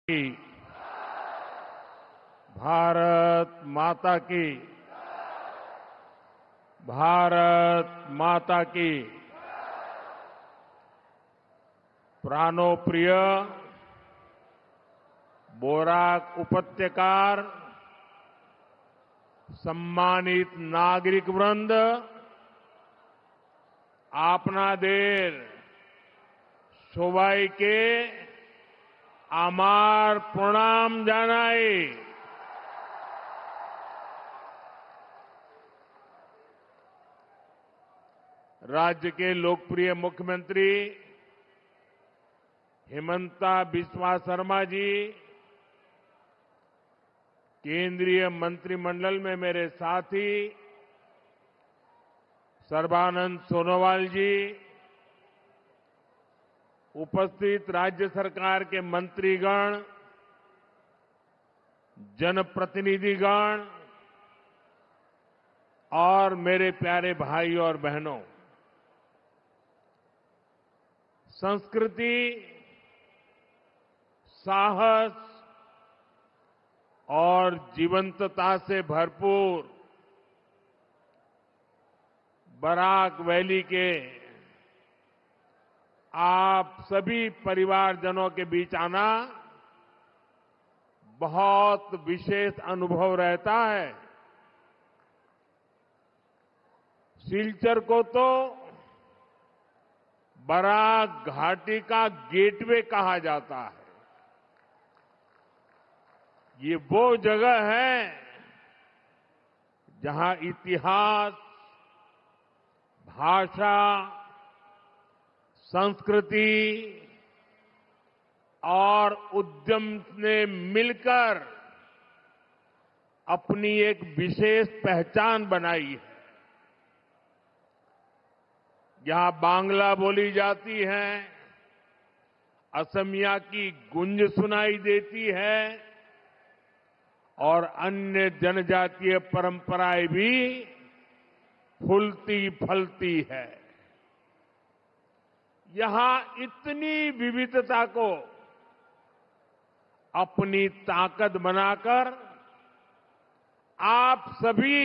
की भारत माता की भारत माता की प्राणों प्रिय बोराक उपत्यकार सम्मानित नागरिक वृंद आपनादेर সবাইকে আমার প্রণাম জানাই। राज्य के लोकप्रिय मुख्यमंत्री हिमंता बिस्वा शर्मा जी, केंद्रीय मंत्रिमंडल में मेरे साथी सर्बानंद सोनोवाल जी, उपस्थित राज्य सरकार के मंत्रीगण, जनप्रतिनिधिगण और मेरे प्यारे भाई और बहनों, संस्कृति, साहस और जीवंतता से भरपूर बराक वैली के आप सभी परिवारजनों के बीच आना बहुत विशेष अनुभव रहता है। सिलचर को तो बराक घाटी का गेटवे कहा जाता है। ये वो जगह है जहां इतिहास, भाषा, संस्कृति और उद्यम ने मिलकर अपनी एक विशेष पहचान बनाई है। यहां बांग्ला बोली जाती है, असमिया की गूंज सुनाई देती है और अन्य जनजातीय परंपराएं भी फूलती फलती है। यहां इतनी विविधता को अपनी ताकत बनाकर आप सभी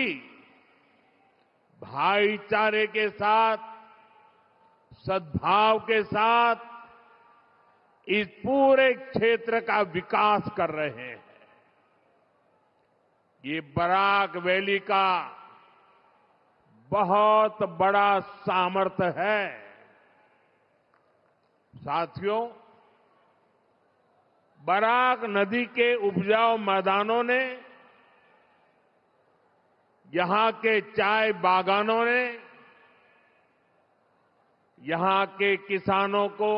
भाईचारे के साथ, सद्भाव के साथ इस पूरे क्षेत्र का विकास कर रहे हैं। ये बराक वैली का बहुत बड़ा सामर्थ्य है। साथियों, बराक नदी के उपजाऊ मैदानों ने, यहां के चाय बागानों ने, यहां के किसानों को,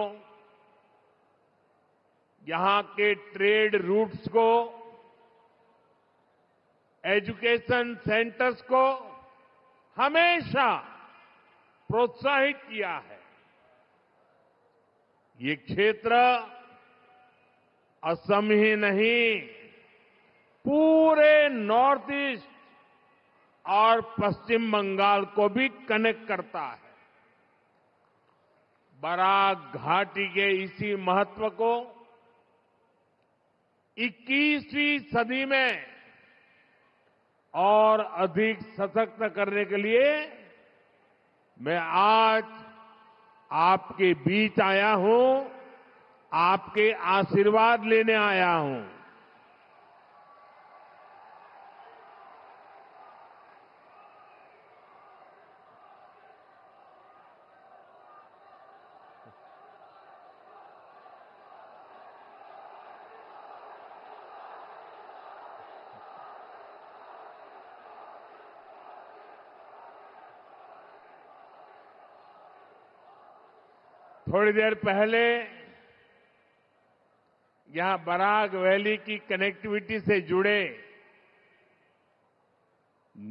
यहां के ट्रेड रूट्स को, एजुकेशन सेंटर्स को हमेशा प्रोत्साहित किया है। ये क्षेत्र असम ही नहीं, पूरे नॉर्थ ईस्ट और पश्चिम बंगाल को भी कनेक्ट करता है। बराक घाटी के इसी महत्व को 21वीं सदी में और अधिक सशक्त करने के लिए मैं आज आपके बीच आया हूं, आपके आशीर्वाद लेने आया हूं। थोड़ी देर पहले यहां बराक वैली की कनेक्टिविटी से जुड़े,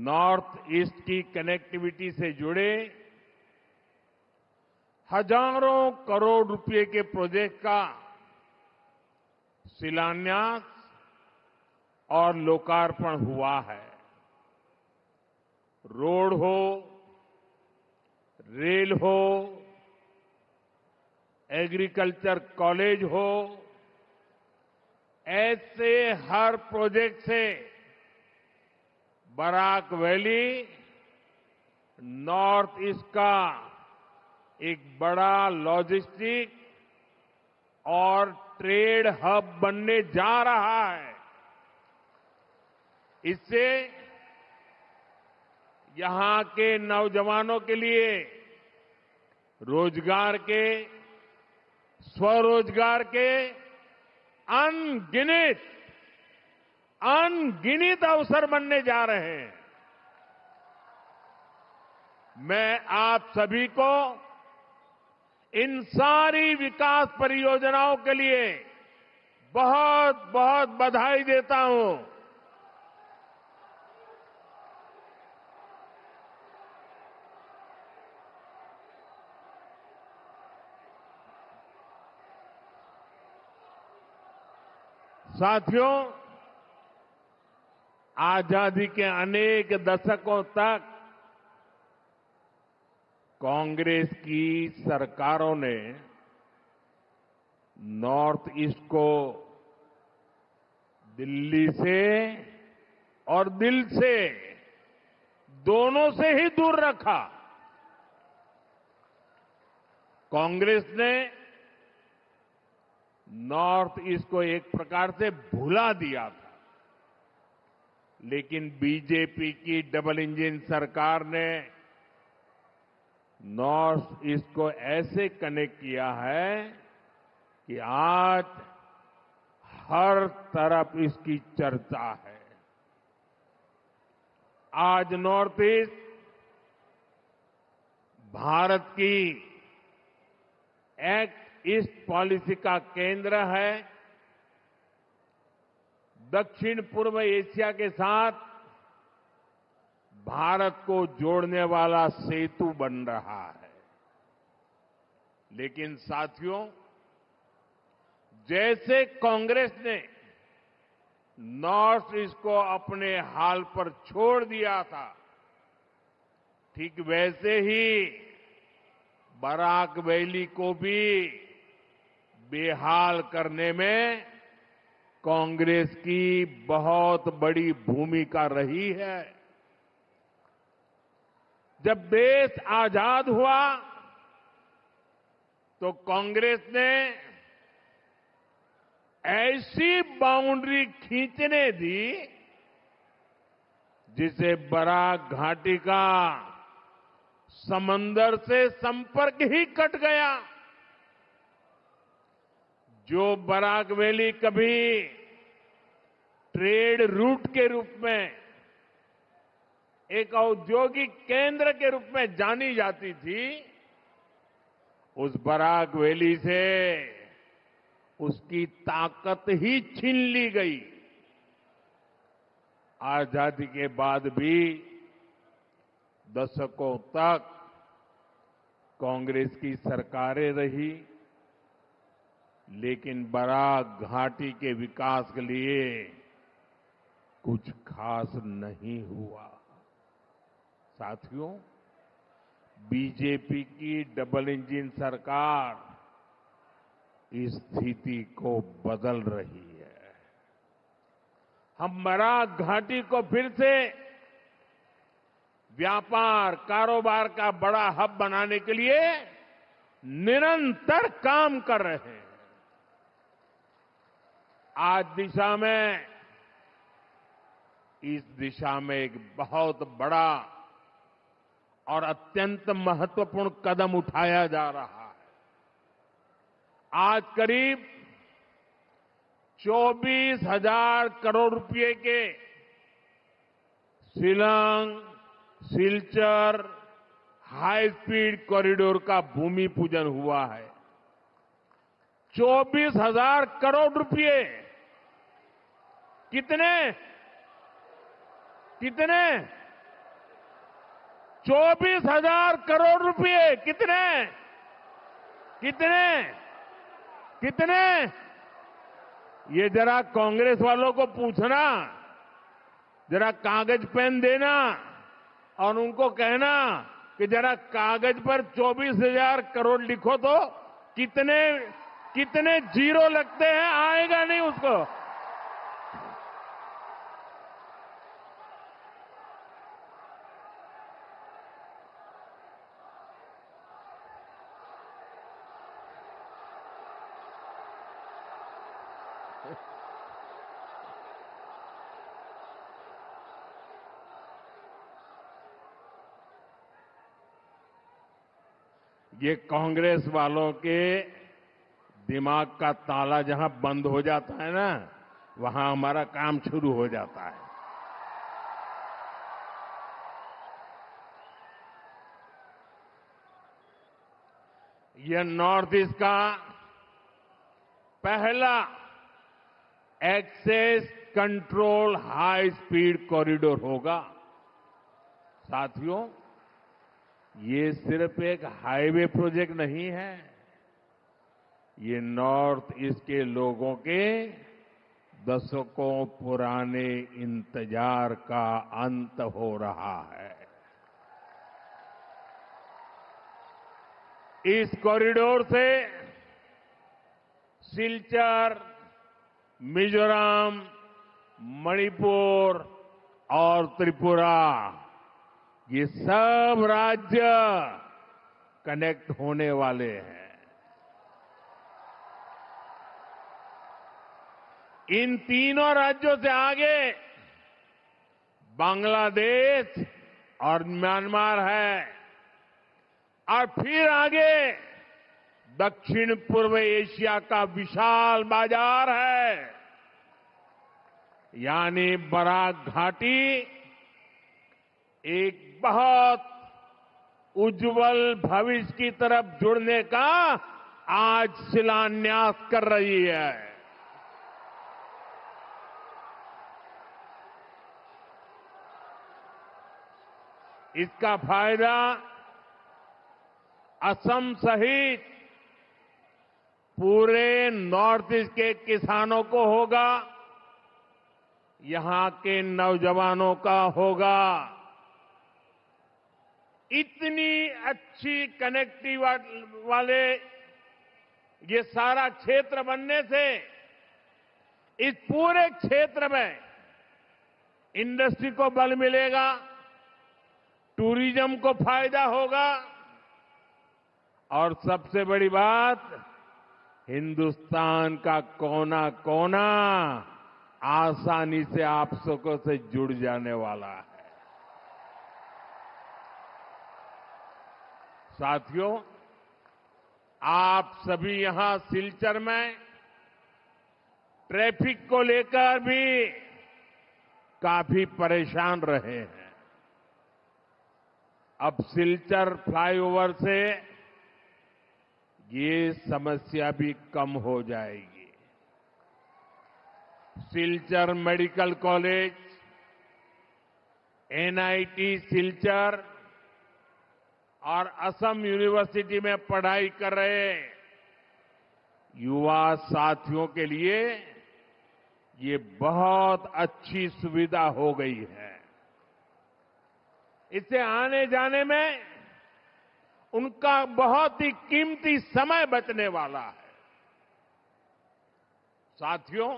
नॉर्थ ईस्ट की कनेक्टिविटी से जुड़े हजारों करोड़ रुपए के प्रोजेक्ट का शिलान्यास और लोकार्पण हुआ है। रोड हो, रेल हो, एग्रीकल्चर कॉलेज हो, ऐसे हर प्रोजेक्ट से बराक वैली नॉर्थ ईस्ट का एक बड़ा लॉजिस्टिक और ट्रेड हब बनने जा रहा है। इससे यहां के नौजवानों के लिए रोजगार के, स्वरोजगार के अनगिनत अवसर बनने जा रहे हैं। मैं आप सभी को इन सारी विकास परियोजनाओं के लिए बहुत बहुत बधाई देता हूं। साथियों, आजादी के अनेक दशकों तक कांग्रेस की सरकारों ने नॉर्थ ईस्ट को दिल्ली से और दिल से दोनों से ही दूर रखा। कांग्रेस ने नॉर्थ ईस्ट को एक प्रकार से भुला दिया था, लेकिन बीजेपी की डबल इंजन सरकार ने नॉर्थ ईस्ट को ऐसे कनेक्ट किया है कि आज हर तरफ इसकी चर्चा है। आज नॉर्थ ईस्ट भारत की एक्ट ईस्ट पॉलिसी का केंद्र है। दक्षिण पूर्व एशिया के साथ भारत को जोड़ने वाला सेतु बन रहा है। लेकिन साथियों, जैसे कांग्रेस ने नॉर्थ ईस्ट को अपने हाल पर छोड़ दिया था, ठीक वैसे ही बराक वैली को भी बेहाल करने में कांग्रेस की बहुत बड़ी भूमिका रही है। जब देश आजाद हुआ तो कांग्रेस ने ऐसी बाउंड्री खींचने दी जिसे बराक घाटी का समंदर से संपर्क ही कट गया। जो बराक वैली कभी ट्रेड रूट के रूप में, एक औद्योगिक केंद्र के रूप में जानी जाती थी, उस बराक वैली से उसकी ताकत ही छीन ली गई। आजादी के बाद भी दशकों तक कांग्रेस की सरकारें रही, लेकिन बराक घाटी के विकास के लिए कुछ खास नहीं हुआ। साथियों, बीजेपी की डबल इंजन सरकार इस स्थिति को बदल रही है। हम बराक घाटी को फिर से व्यापार, कारोबार का बड़ा हब बनाने के लिए निरंतर काम कर रहे हैं। इस दिशा में एक बहुत बड़ा और अत्यंत महत्वपूर्ण कदम उठाया जा रहा है। आज करीब 24,000 करोड़ रुपए के Shillong Silchar high speed corridor का भूमि पूजन हुआ है। 24,000 करोड़ रुपए कितने 24,000 करोड़ रुपए कितने ये जरा कांग्रेस वालों को पूछना, जरा कागज पेन देना और उनको कहना कि जरा कागज पर 24,000 करोड़ लिखो तो कितने जीरो लगते हैं, आएगा नहीं उसको। ये कांग्रेस वालों के दिमाग का ताला जहां बंद हो जाता है ना, वहां हमारा काम शुरू हो जाता है। यह नॉर्थ ईस्ट का पहला access control high speed corridor होगा। साथियों, ये सिर्फ एक हाईवे प्रोजेक्ट नहीं है, ये नॉर्थ ईस्ट के लोगों के दशकों पुराने इंतजार का अंत हो रहा है। इस कॉरिडोर से सिलचर, मिजोरम, मणिपुर और त्रिपुरा, ये सब राज्य कनेक्ट होने वाले हैं। इन तीनों राज्यों से आगे बांग्लादेश और म्यांमार है और फिर आगे दक्षिण पूर्व एशिया का विशाल बाजार है। यानी बराक घाटी एक बहुत उज्जवल भविष्य की तरफ जुड़ने का आज शिलान्यास कर रही है। इसका फायदा असम सहित पूरे नॉर्थ ईस्ट के किसानों को होगा, यहां के नौजवानों का होगा। इतनी अच्छी कनेक्टिविटी वाले ये सारा क्षेत्र बनने से इस पूरे क्षेत्र में इंडस्ट्री को बल मिलेगा, टूरिज्म को फायदा होगा और सबसे बड़ी बात, हिंदुस्तान का कोना कोना आसानी से आप सबको से जुड़ जाने वाला है। साथियों, आप सभी यहां सिलचर में ट्रैफिक को लेकर भी काफी परेशान रहे हैं। अब सिलचर फ्लाईओवर से ये समस्या भी कम हो जाएगी। Silchar medical college, NIT Silchar और असम यूनिवर्सिटी में पढ़ाई कर रहे युवा साथियों के लिए ये बहुत अच्छी सुविधा हो गई है। इससे आने जाने में उनका बहुत ही कीमती समय बचने वाला है। साथियों,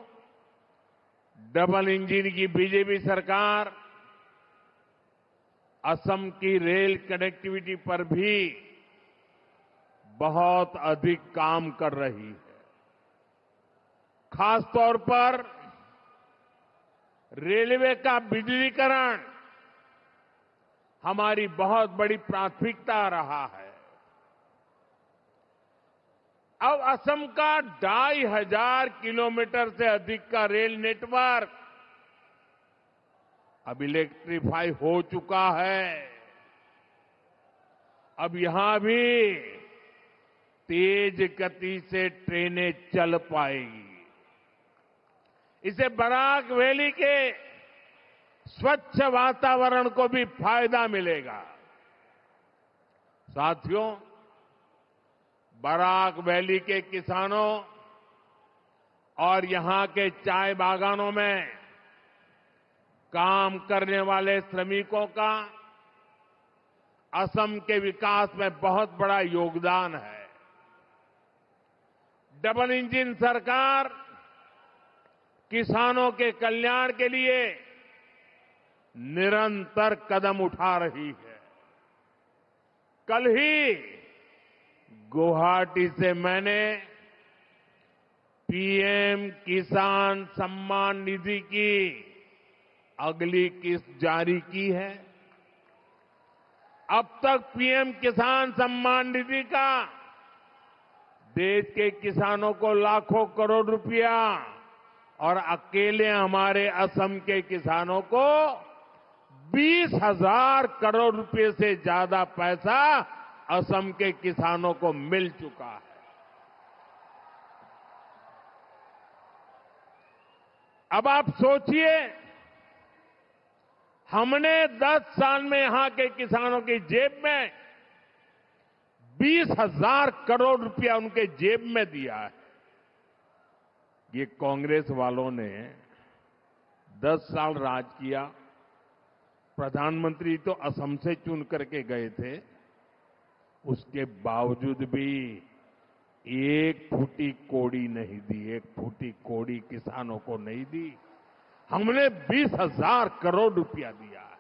डबल इंजन की बीजेपी सरकार असम की रेल कनेक्टिविटी पर भी बहुत अधिक काम कर रही है। खासतौर पर रेलवे का बिजलीकरण हमारी बहुत बड़ी प्राथमिकता रहा है। अब असम का 2500 किलोमीटर से अधिक का रेल नेटवर्क अब इलेक्ट्रीफाई हो चुका है। अब यहां भी तेज गति से ट्रेनें चल पाएगी। इससे बराक वैली के स्वच्छ वातावरण को भी फायदा मिलेगा। साथियों, बराक वैली के किसानों और यहां के चाय बागानों में काम करने वाले श्रमिकों का असम के विकास में बहुत बड़ा योगदान है। डबल इंजन सरकार किसानों के कल्याण के लिए निरंतर कदम उठा रही है। कल ही गुवाहाटी से मैंने पीएम किसान सम्मान निधि की अगली किस्त जारी की है। अब तक पीएम किसान सम्मान निधि का देश के किसानों को लाखों करोड़ रुपया और अकेले हमारे असम के किसानों को 20,000 करोड़ रुपए से ज्यादा पैसा असम के किसानों को मिल चुका है। अब आप सोचिए, हमने 10 साल में यहां के किसानों की जेब में 20,000 करोड़ रुपया उनके जेब में दिया है। ये कांग्रेस वालों ने 10 साल राज किया। प्रधानमंत्री तो असम से चुन करके गए थे, उसके बावजूद भी एक फूटी कोड़ी नहीं दी, एक फूटी कोड़ी किसानों को नहीं दी। हमने 20,000 करोड़ रुपया दिया है।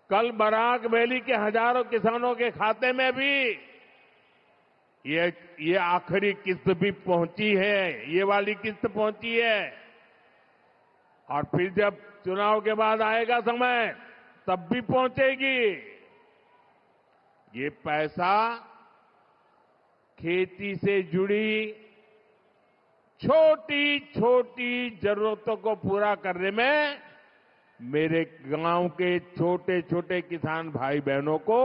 कल बराक वैली के हजारों किसानों के खाते में भी ये आखिरी किस्त भी पहुंची है, ये वाली किस्त पहुंची है। और फिर जब चुनाव के बाद आएगा समय, तब भी पहुंचेगी। ये पैसा खेती से जुड़ी छोटी छोटी जरूरतों को पूरा करने में मेरे गांव के छोटे छोटे किसान भाई बहनों को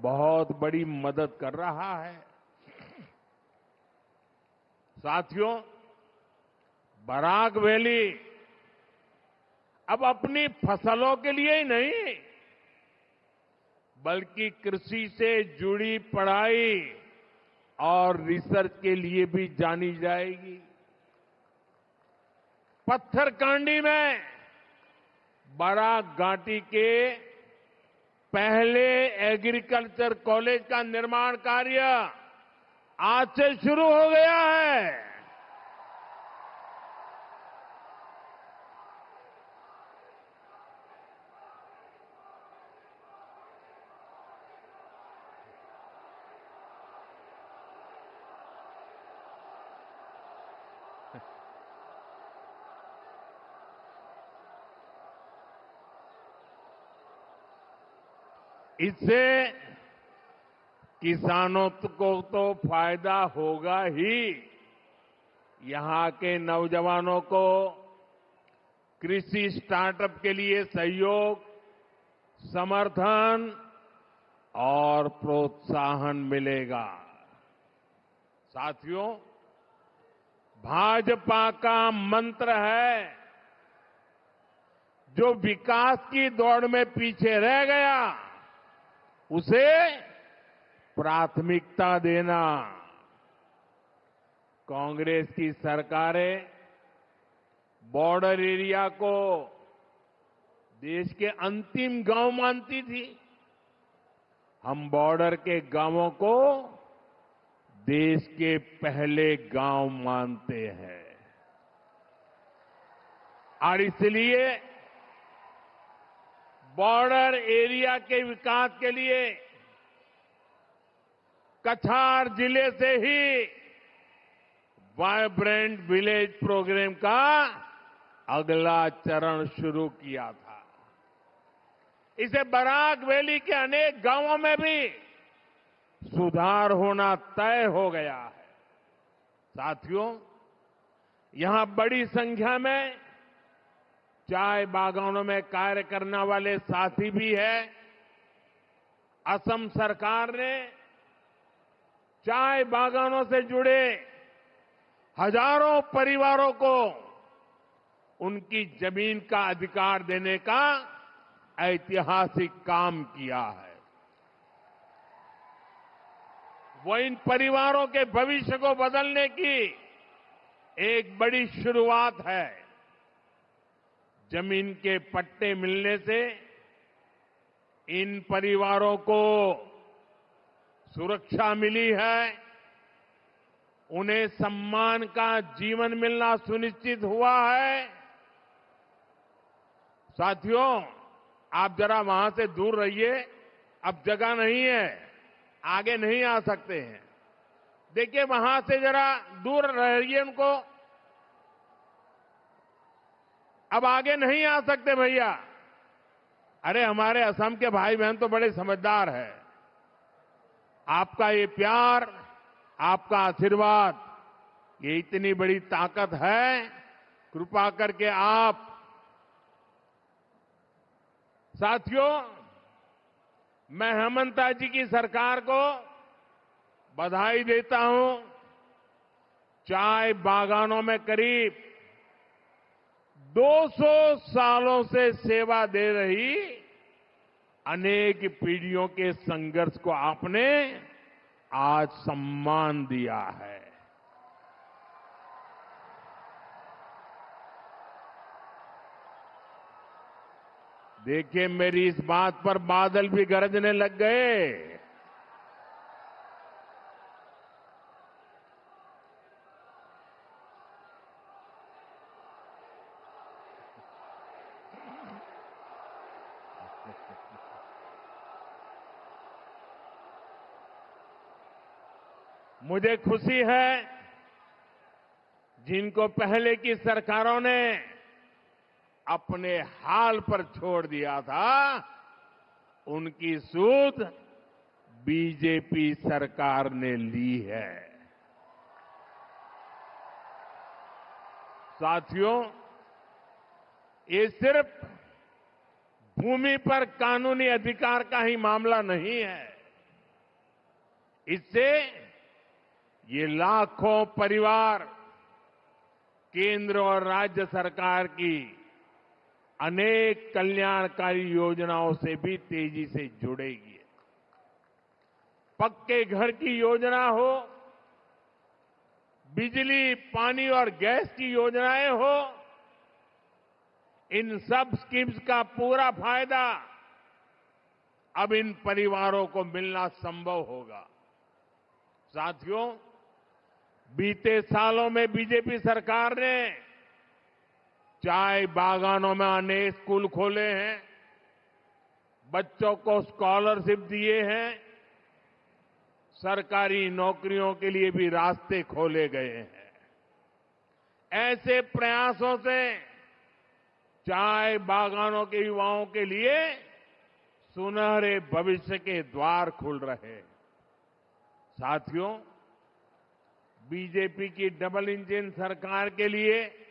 बहुत बड़ी मदद कर रहा है। साथियों, बराक वैली अब अपनी फसलों के लिए ही नहीं, बल्कि कृषि से जुड़ी पढ़ाई और रिसर्च के लिए भी जानी जाएगी। पत्थरकांडी में बराक घाटी के पहले एग्रीकल्चर कॉलेज का निर्माण कार्य आज से शुरू हो गया है। इससे किसानों को तो फायदा होगा ही, यहां के नौजवानों को कृषि स्टार्टअप के लिए सहयोग, समर्थन और प्रोत्साहन मिलेगा। साथियों, भाजपा का मंत्र है, जो विकास की दौड़ में पीछे रह गया उसे प्राथमिकता देना। कांग्रेस की सरकारें बॉर्डर एरिया को देश के अंतिम गांव मानती थी। हम बॉर्डर के गांवों को देश के पहले गांव मानते हैं और इसलिए बॉर्डर एरिया के विकास के लिए कछार जिले से ही वाइब्रेंट विलेज प्रोग्राम का अगला चरण शुरू किया था। इसे बराक वैली के अनेक गांवों में भी सुधार होना तय हो गया है। साथियों, यहां बड़ी संख्या में चाय बागानों में कार्य करने वाले साथी भी हैं। असम सरकार ने चाय बागानों से जुड़े हजारों परिवारों को उनकी जमीन का अधिकार देने का ऐतिहासिक काम किया है। वो इन परिवारों के भविष्य को बदलने की एक बड़ी शुरुआत है। जमीन के पट्टे मिलने से इन परिवारों को सुरक्षा मिली है, उन्हें सम्मान का जीवन मिलना सुनिश्चित हुआ है। साथियों, आप जरा वहां से दूर रहिए, अब जगह नहीं है। आगे नहीं आ सकते हैं। देखिए, वहां से जरा दूर रहिए उनको। अब आगे नहीं आ सकते भैया। अरे, हमारे असम के भाई बहन तो बड़े समझदार हैं। आपका ये प्यार, आपका आशीर्वाद, ये इतनी बड़ी ताकत है। कृपा करके आप साथियों, मैं हेमंता जी की सरकार को बधाई देता हूं। चाय बागानों में करीब 200 सालों से सेवा दे रही अनेक पीढ़ियों के संघर्ष को आपने आज सम्मान दिया है। देखिए, मेरी इस बात पर बादल भी गरजने लग गए। मुझे खुशी है, जिनको पहले की सरकारों ने अपने हाल पर छोड़ दिया था, उनकी सूद बीजेपी सरकार ने ली है। साथियों, ये सिर्फ भूमि पर कानूनी अधिकार का ही मामला नहीं है। इससे ये लाखों परिवार केंद्र और राज्य सरकार की अनेक कल्याणकारी योजनाओं से भी तेजी से जुड़ेगी। पक्के घर की योजना हो, बिजली, पानी और गैस की योजनाएं हो, इन सब स्कीम्स का पूरा फायदा अब इन परिवारों को मिलना संभव होगा। साथियों, बीते सालों में बीजेपी सरकार ने चाय बागानों में अनेक स्कूल खोले हैं, बच्चों को स्कॉलरशिप दिए हैं, सरकारी नौकरियों के लिए भी रास्ते खोले गए हैं। ऐसे प्रयासों से चाय बागानों के युवाओं के लिए सुनहरे भविष्य के द्वार खुल रहे हैं। साथियों, बीजेपी की डबल इंजन सरकार के लिए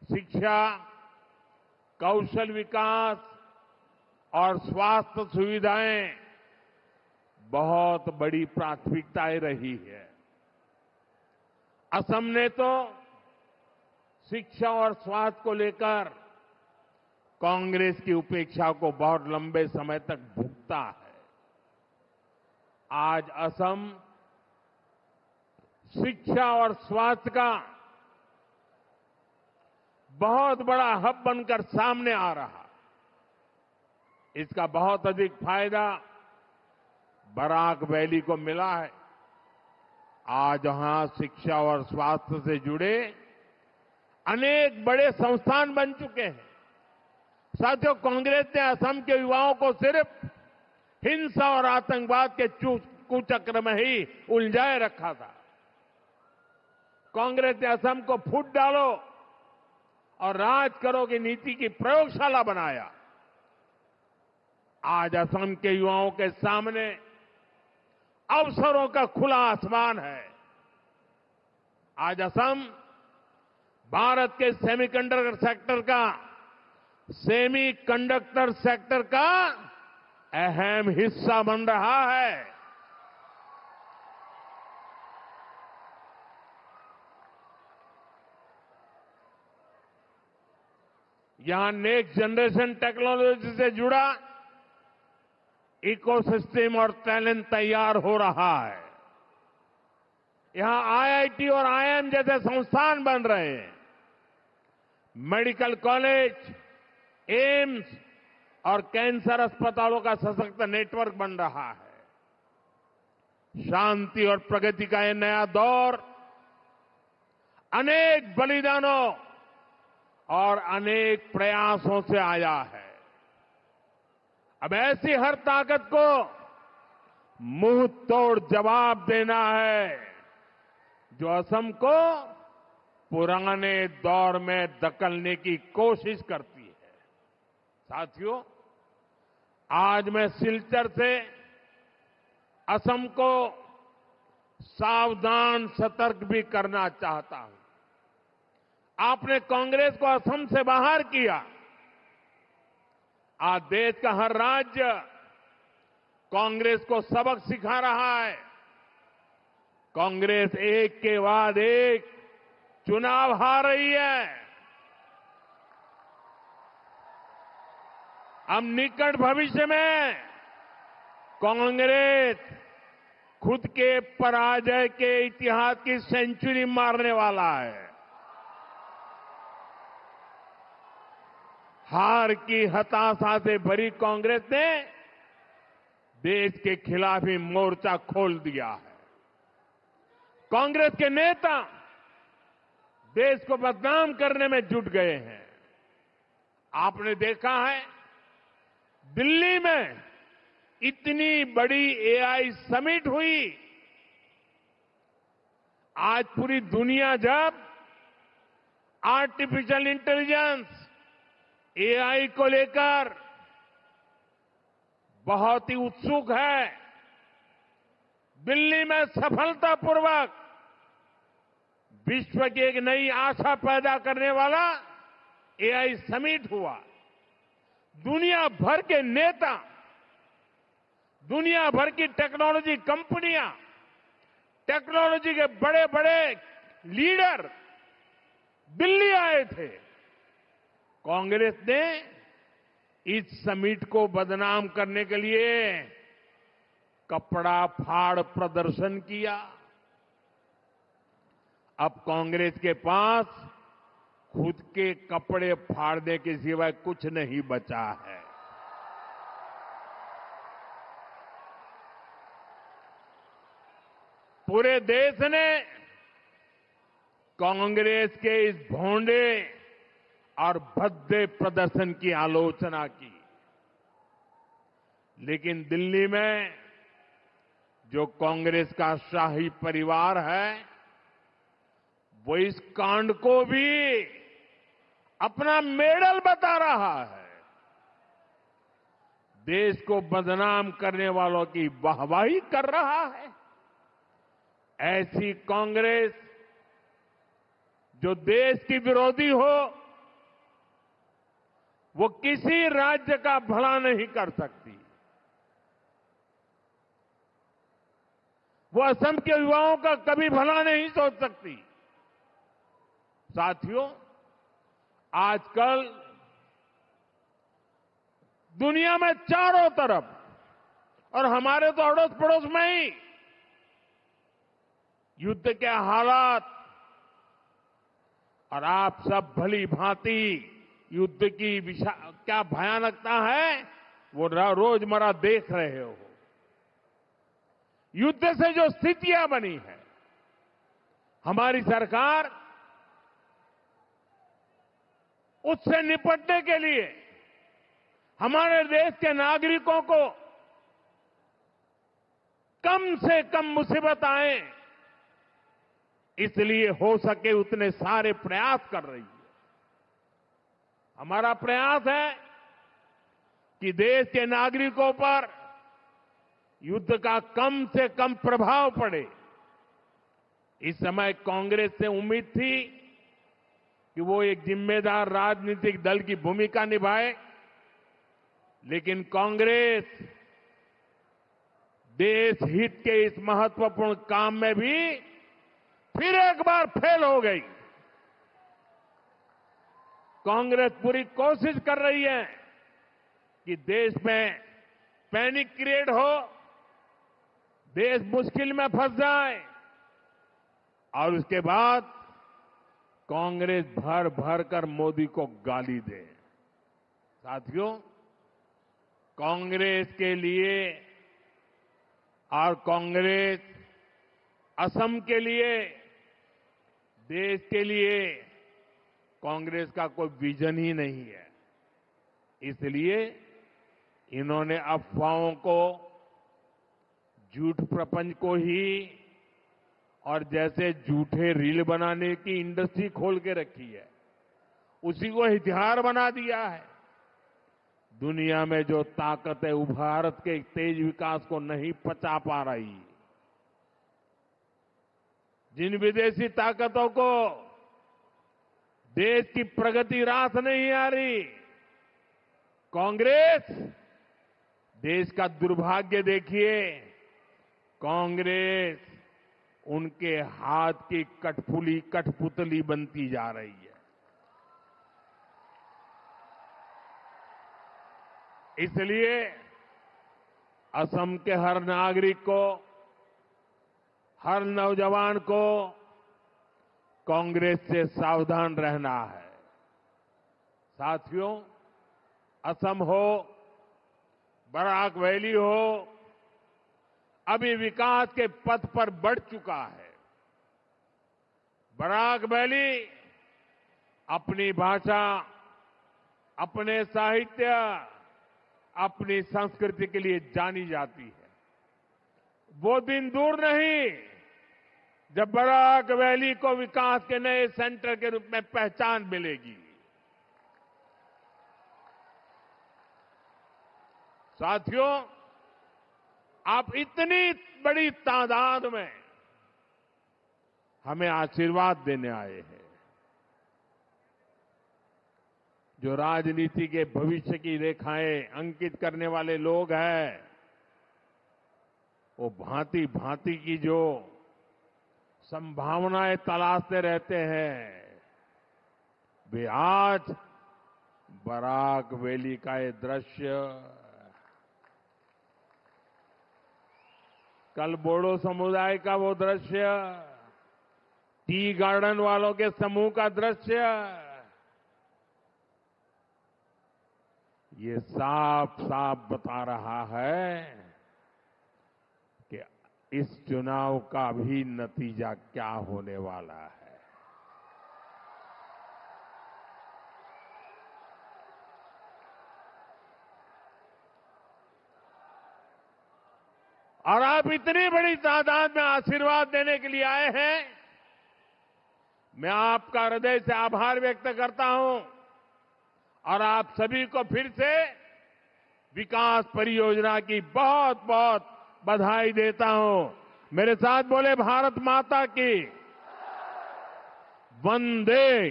शिक्षा, कौशल विकास और स्वास्थ्य सुविधाएं बहुत बड़ी प्राथमिकताएं रही है। असम ने तो शिक्षा और स्वास्थ्य को लेकर कांग्रेस की उपेक्षा को बहुत लंबे समय तक भुगता है। आज असम शिक्षा और स्वास्थ्य का बहुत बड़ा हब बनकर सामने आ रहा। इसका बहुत अधिक फायदा बराक वैली को मिला है। आज वहां शिक्षा और स्वास्थ्य से जुड़े अनेक बड़े संस्थान बन चुके हैं। साथियों, कांग्रेस ने असम के युवाओं को सिर्फ हिंसा और आतंकवाद के कुचक्र में ही उलझाए रखा था। कांग्रेस ने असम को फूट डालो और राज करो की नीति की प्रयोगशाला बनाया। आज असम के युवाओं के सामने अवसरों का खुला आसमान है। आज असम भारत के सेमी कंडक्टर सेक्टर का अहम हिस्सा बन रहा है। यहां नेक्स्ट जनरेशन टेक्नोलॉजी से जुड़ा इकोसिस्टम और टैलेंट तैयार हो रहा है। यहां आईआईटी और आईआईएम जैसे संस्थान बन रहे हैं। मेडिकल कॉलेज, एम्स और कैंसर अस्पतालों का सशक्त नेटवर्क बन रहा है। शांति और प्रगति का यह नया दौर अनेक बलिदानों और अनेक प्रयासों से आया है। अब ऐसी हर ताकत को मुंह तोड़ जवाब देना है जो असम को पुराने दौर में धकेलने की कोशिश करती है। साथियों, आज मैं सिलचर से असम को सावधान सतर्क भी करना चाहता हूं। आपने कांग्रेस को असम से बाहर किया। आज देश का हर राज्य कांग्रेस को सबक सिखा रहा है। कांग्रेस एक के बाद एक चुनाव हार रही है। अब निकट भविष्य में कांग्रेस खुद के पराजय के इतिहास की सेंचुरी मारने वाला है। हार की हताशा से भरी कांग्रेस ने देश के खिलाफ ही मोर्चा खोल दिया है। कांग्रेस के नेता देश को बदनाम करने में जुट गए हैं। आपने देखा है, दिल्ली में इतनी बड़ी एआई समिट हुई। आज पूरी दुनिया जब आर्टिफिशियल इंटेलिजेंस एआई को लेकर बहुत ही उत्सुक है, दिल्ली में सफलतापूर्वक विश्व की एक नई आशा पैदा करने वाला एआई समिट हुआ। दुनिया भर के नेता, दुनिया भर की टेक्नोलॉजी कंपनियां, टेक्नोलॉजी के बड़े बड़े लीडर दिल्ली आए थे। कांग्रेस ने इस समिट को बदनाम करने के लिए कपड़ा फाड़ प्रदर्शन किया। अब कांग्रेस के पास खुद के कपड़े फाड़ने के सिवाय कुछ नहीं बचा है। पूरे देश ने कांग्रेस के इस भोंडे और भद्दे प्रदर्शन की आलोचना की, लेकिन दिल्ली में जो कांग्रेस का शाही परिवार है वो इस कांड को भी अपना मेडल बता रहा है। देश को बदनाम करने वालों की वाहवाही कर रहा है। ऐसी कांग्रेस जो देश की विरोधी हो, वो किसी राज्य का भला नहीं कर सकती। वो असम के युवाओं का कभी भला नहीं सोच सकती। साथियों, आजकल दुनिया में चारों तरफ और हमारे तो अड़ोस पड़ोस में ही युद्ध के हालात, और आप सब भली भांति युद्ध की क्या भयानकता है वो रोजमर्रा देख रहे हो। युद्ध से जो स्थितियां बनी है, हमारी सरकार उससे निपटने के लिए हमारे देश के नागरिकों को कम से कम मुसीबत आए, इसलिए हो सके उतने सारे प्रयास कर रही है। हमारा प्रयास है कि देश के नागरिकों पर युद्ध का कम से कम प्रभाव पड़े। इस समय कांग्रेस से उम्मीद थी कि वो एक जिम्मेदार राजनीतिक दल की भूमिका निभाए, लेकिन कांग्रेस देश हित के इस महत्वपूर्ण काम में भी फिर एक बार फेल हो गई। कांग्रेस पूरी कोशिश कर रही है कि देश में पैनिक क्रिएट हो, देश मुश्किल में फंस जाए, और उसके बाद कांग्रेस भर भर कर मोदी को गाली दे। साथियों, कांग्रेस के लिए और कांग्रेस असम के लिए, देश के लिए कांग्रेस का कोई विजन ही नहीं है। इसलिए इन्होंने अफवाहों को झूठ प्रपंच को ही और जैसे झूठे रील बनाने की इंडस्ट्री खोल के रखी है, उसी को हथियार बना दिया है। दुनिया में जो ताकत है वो भारत के तेज विकास को नहीं पचा पा रही। जिन विदेशी ताकतों को देश की प्रगति रास नहीं आ रही, कांग्रेस, देश का दुर्भाग्य देखिए, कांग्रेस उनके हाथ की कठपुतली बनती जा रही है। इसलिए असम के हर नागरिक को, हर नौजवान को कांग्रेस से सावधान रहना है। साथियों, असम हो, बराक वैली हो, अभी विकास के पथ पर बढ़ चुका है। बराक वैली अपनी भाषा, अपने साहित्य, अपनी संस्कृति के लिए जानी जाती है। वो दिन दूर नहीं जब बराक वैली को विकास के नए सेंटर के रूप में पहचान मिलेगी। साथियों, आप इतनी बड़ी तादाद में हमें आशीर्वाद देने आए हैं। जो राजनीति के भविष्य की रेखाएं अंकित करने वाले लोग हैं, वो भांति भांति की जो संभावनाएं तलाशते रहते हैं, वे आज बराक वैली का ये दृश्य, कल बोडो समुदाय का वो दृश्य, टी गार्डन वालों के समूह का दृश्य, ये साफ साफ बता रहा है कि इस चुनाव का भी नतीजा क्या होने वाला है। और आप इतनी बड़ी तादाद में आशीर्वाद देने के लिए आए हैं, मैं आपका हृदय से आभार व्यक्त करता हूं और आप सभी को फिर से विकास परियोजना की बहुत बहुत बधाई देता हूं। मेरे साथ बोले, भारत माता की वंदे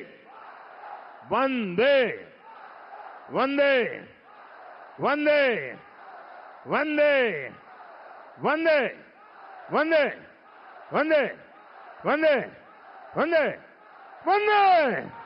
वंदे वंदे वंदे वंदे वंदे वंदे वंदे वंदे वंदे वंदे